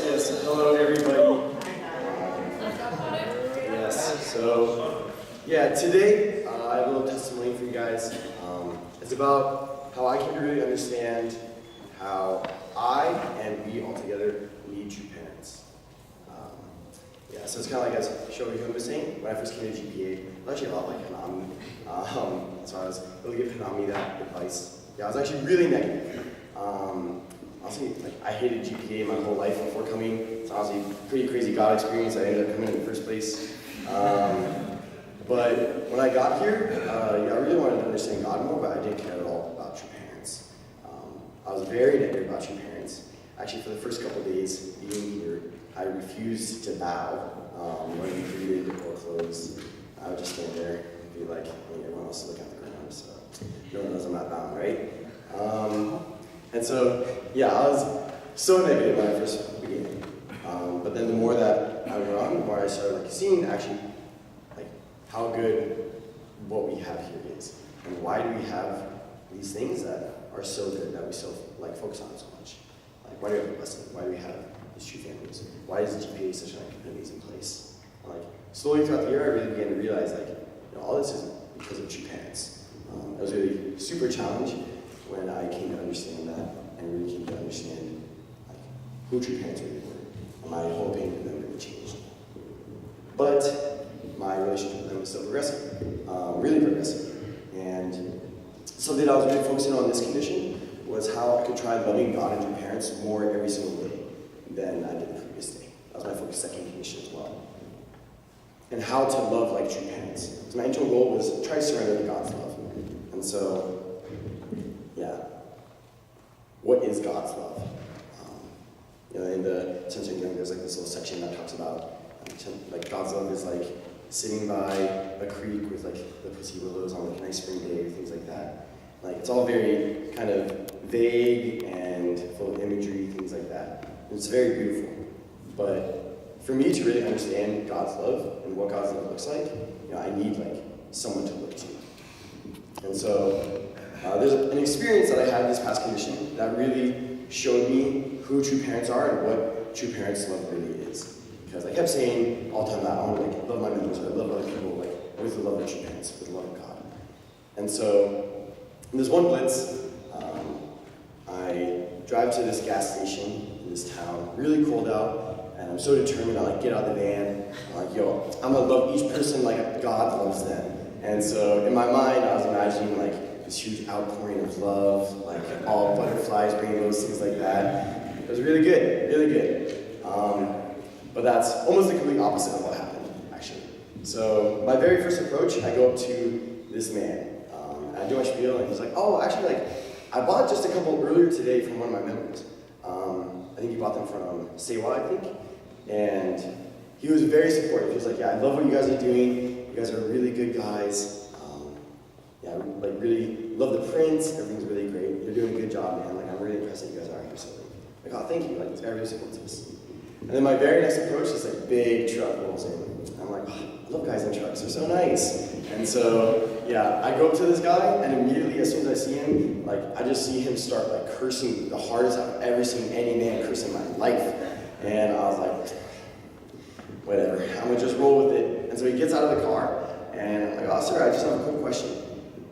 Yes. Hello, everybody. Yes. So, yeah, today I have a little testimony for you guys. It's about how I came to really understand how I and we all together need true parents. Yeah, so it's kind of like as Shelby was saying, when I first came to GPA, I was actually a lot like Hanami. So I was able to give Hanami that advice. Yeah, I was actually really negative. Honestly, I hated GPA my whole life before coming. It's honestly a pretty crazy God experience. I ended up coming in the first place. But when I got here, I really wanted to understand God more, but I didn't care at all about true parents. I was very negative about true parents. Actually, for the first couple of days being here, I refused to bow when we greeted or closed. I would just stand there and be like, everyone else is looking at the ground, so no one knows I'm not bowing, right? And so, yeah, I was so negative when I first began. But then the more that I went on, the more I started seeing actually how good what we have here is. And why do we have these things that are so good that we so focus on so much? Why do we have a blessing? Why do we have these true families? Why is GPA such an amazing place? And slowly throughout the year, I really began to realize all this is because of true parents. It was really super challenging when I came to understand that, and really came to understand who true parents really were, and my whole opinion of them really changed. But my relationship with them was still progressing, really progressing. And something I was really focusing on in this condition was how I could try loving God and true parents more every single day than I did the previous day. That was my focus second condition as well. And how to love like true parents. So my internal goal was try to surrender to God's love. And so, yeah, what is God's love? In the Sensory Healing, there's this little section that talks about God's love is sitting by a creek with the pussy willows on a nice spring day, things like that. It's all very kind of vague and full of imagery, things like that. And it's very beautiful. But for me to really understand God's love and what God's love looks like, I need someone to look to. And so there's an experience that I had this past condition that really showed me who true parents are and what true parents' love really is. Because I kept saying all the time that I want to love my mentors, but I love other people with the love of true parents, with the love of God. And so there's one blitz. I drive to this gas station in this town, really cold out, and I'm so determined. I get out of the van. I'm I'm gonna love each person like God loves them. And so in my mind, I was imagining this huge outpouring of love, all butterflies, rainbows, things like that. It was really good, really good. But that's almost the complete opposite of what happened, actually. So my very first approach, I go up to this man. And I do my spiel, and he's like, oh, actually, I bought just a couple earlier today from one of my members. I think he bought them from Sewa, I think. And he was very supportive. He was like, yeah, I love what you guys are doing. You guys are really good guys. Yeah, I really love the prints. Everything's really great. You're doing a good job, man. I'm really impressed that you guys are here. So, oh, thank you. This guy really supports us. And then my very next approach, this big truck rolls in. I'm like, oh, I love guys in trucks. They're so nice. And so, yeah, I go up to this guy, and immediately as soon as I see him, I just see him start cursing the hardest I've ever seen any man curse in my life. And I was like, whatever, I'm gonna just roll with it. And so he gets out of the car, and I'm like, oh, sir, I just have a quick question.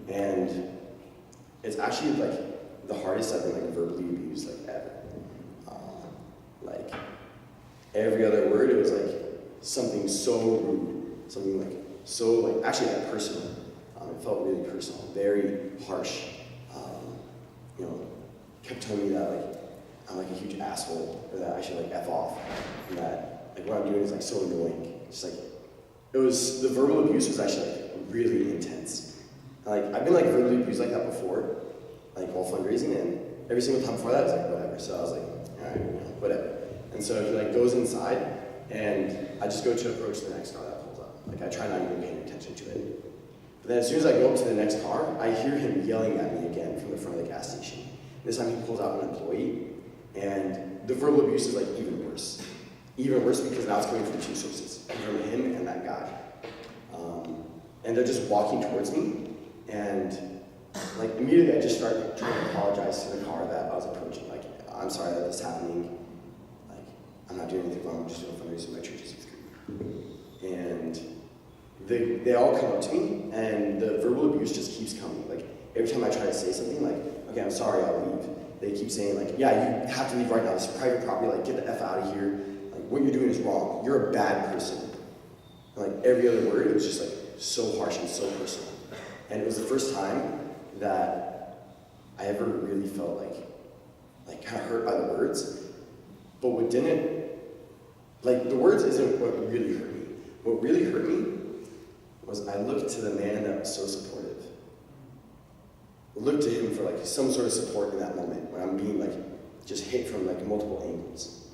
And it's actually the hardest I've been verbally abused ever. Every other word, it was something so rude, something so actually personal. It felt really personal, very harsh. Kept telling me that I'm a huge asshole, or that I should F off, and that what I'm doing is so annoying. Just it was, the verbal abuse was actually really intense. I've been verbally abused like that before, while fundraising, and every single time before that I was whatever. So I was alright, whatever. And so he goes inside, and I just go to approach the next car that pulls up. I try not even paying attention to it. But then as soon as I go up to the next car, I hear him yelling at me again from the front of the gas station. This time he pulls out an employee, and the verbal abuse is even worse. Even worse because now it's coming from two sources, from him and that guy. And they're just walking towards me, and immediately I just start trying to apologize to the car that I was approaching. I'm sorry that this is happening. I'm not doing anything wrong, I'm just doing fundraising in my church's youth group. And they all come up to me, and the verbal abuse just keeps coming. Like, every time I try to say something, like, okay, I'm sorry, I'll leave. They keep saying, like, yeah, you have to leave right now, this is private property, like, get the F out of here. Like, what you're doing is wrong. You're a bad person. And, like, every other word, it was just, like, so harsh and so personal. And it was the first time that I ever really felt, like kind of hurt by the words. But what didn't, like, the words isn't what really hurt me. What really hurt me was I looked to the man that was so supportive. I looked to him for, like, some sort of support in that moment when I'm being, like, just hit from, like, multiple angles.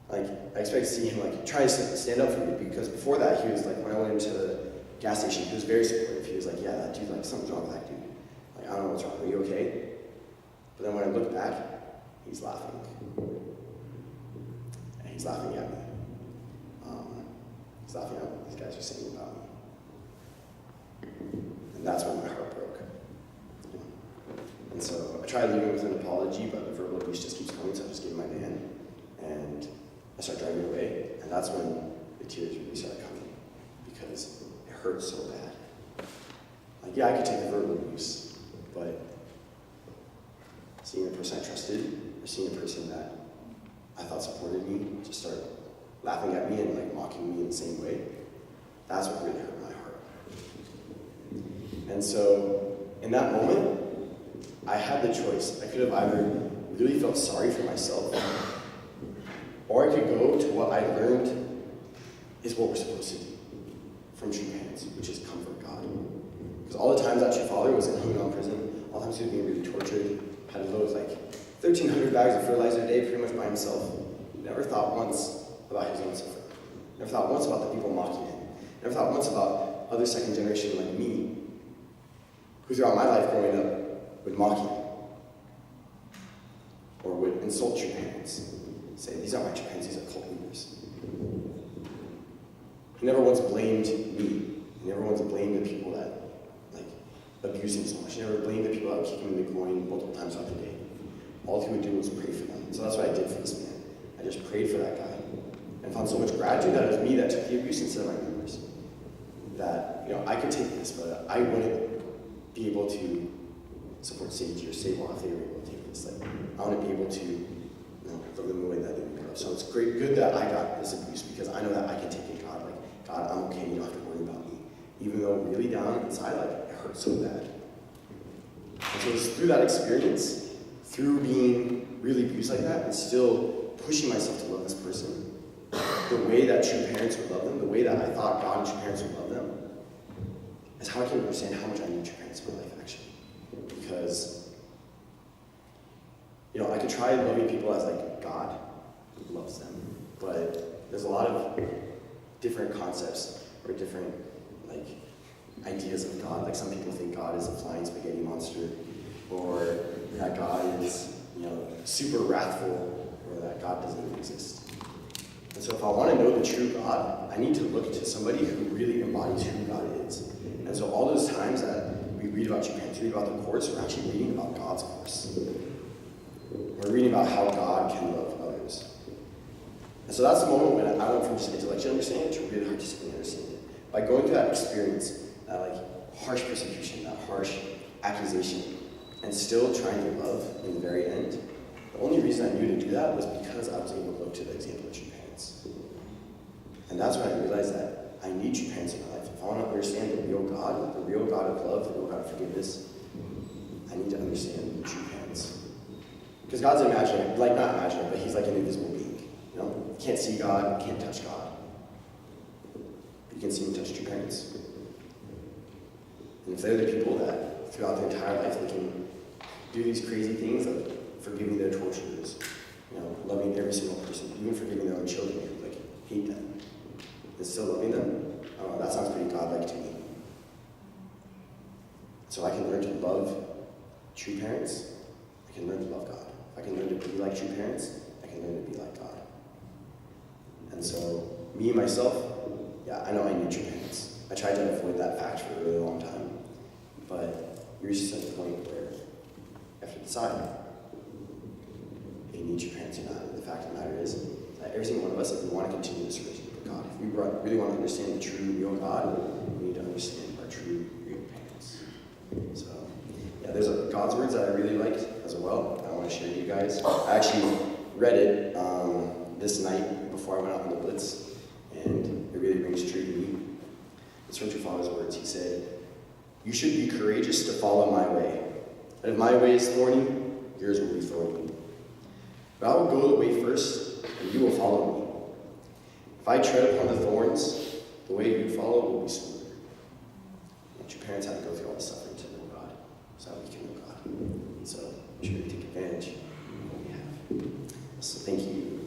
Like, I expect to see him, like, try to stand up for me, because before that, he was, like, when I went into the gas station, he was very supportive. He was like, yeah, that dude, like, something's wrong with that dude. Like, I don't know what's wrong. Are you okay? But then when I look back, he's laughing. And he's laughing at me. He's laughing at what these guys are saying about me. And that's when my heart broke. And so I tried leaving with an apology, but the verbal abuse just keeps coming, so I just gave him my van. And I started driving away, and that's when the tears really started coming, because it hurt so bad. Like, yeah, I could take the verbal abuse, but seeing a person I trusted, or seeing a person that I thought supported me, just start laughing at me and, like, mocking me in the same way, that's what really hurt my heart. And so, in that moment, I had the choice. I could have either really felt sorry for myself, or I could go to what I learned is what we're supposed to do from true parents, which is comfort God. Because all the times that your father was in Redmond prison, all the times he was being really tortured, had to load like 1,300 bags of fertilizer a day pretty much by himself, never thought once about his own suffering. Never thought once about the people mocking him. Never thought once about other second generation like me, who throughout my life growing up would mock you, or would insult your parents. Say, these aren't my true parents, these are cult leaders. He never once blamed me. He never once blamed the people that, like, abused him so much. He never blamed the people that would kick him in the groin multiple times throughout the day. All he would do was pray for them. So that's what I did for this man. I just prayed for that guy and found so much gratitude that it was me that took the abuse instead of my members. That, I could take this, but I wouldn't be able to support Sage or Save Law if they were able to take this. Like, I want to be able to love them the way that they would grow. So it's good that I got this abuse, because I know that I can take it, God. Like, God, I'm okay, you don't have to worry about me. Even though really down inside, like, it hurt so bad. And so it was through that experience, through being really abused like that, and still pushing myself to love this person, the way that true parents would love them, the way that I thought God and true parents would love them, is how I came to understand how much I need true parents in my life, actually. Because, I could try loving people as, like, God loves them, but there's a lot of different concepts or different, like, ideas of God. Like, some people think God is a flying spaghetti monster, or that God is, super wrathful, or that God doesn't even exist. And so if I want to know the true God, I need to look to somebody who really embodies who God is. And so all those times that we read about true parents, read about the course, we're actually reading about God's course. We're reading about how God can love others. And so that's the moment when I went from just intellectual understanding to really artistically understanding. By going through that experience, that, like, harsh persecution, that harsh accusation, and still trying to love in the very end, the only reason I knew to do that was because I was able to look to the example of true parents. And that's when I realized that I need true parents in my life. If I want to understand the real God of love, the real God of forgiveness, I need to understand true parents. Because God's imaginary, like, not imaginary, but he's like an invisible being. You can't see God, you can't touch God. You can see and touch true parents. And if they're the people that throughout their entire life they can do these crazy things of forgiving their torturers, loving every single person, even forgiving their own children who, like, hate them, and still loving them, that sounds pretty godlike to me. So I can learn to love true parents, I can learn to love God. If I can learn to be like true parents, I can learn to be like God. And so, me, myself, I know I need true parents. I tried to avoid that fact for a really long time, but you reach a point where you have to decide if you need true parents or not. And the fact of the matter is, that every single one of us, if we want to continue this relationship with God, if we really want to understand the true, real God, we need to understand our true, real parents. So, yeah, there's God's words that I really liked as well. I want to share with you guys. I actually read it this night before I went out on the blitz, and it really rings true to me. It's from your Father's words. He said, "You should be courageous to follow my way. And if my way is thorny, yours will be thorny. But I will go the way first, and you will follow me. If I tread upon the thorns, the way you follow will be smoother." And your parents had to go through all the suffering to know God, so that we can know God. And so we should really take advantage of what we have. So thank you.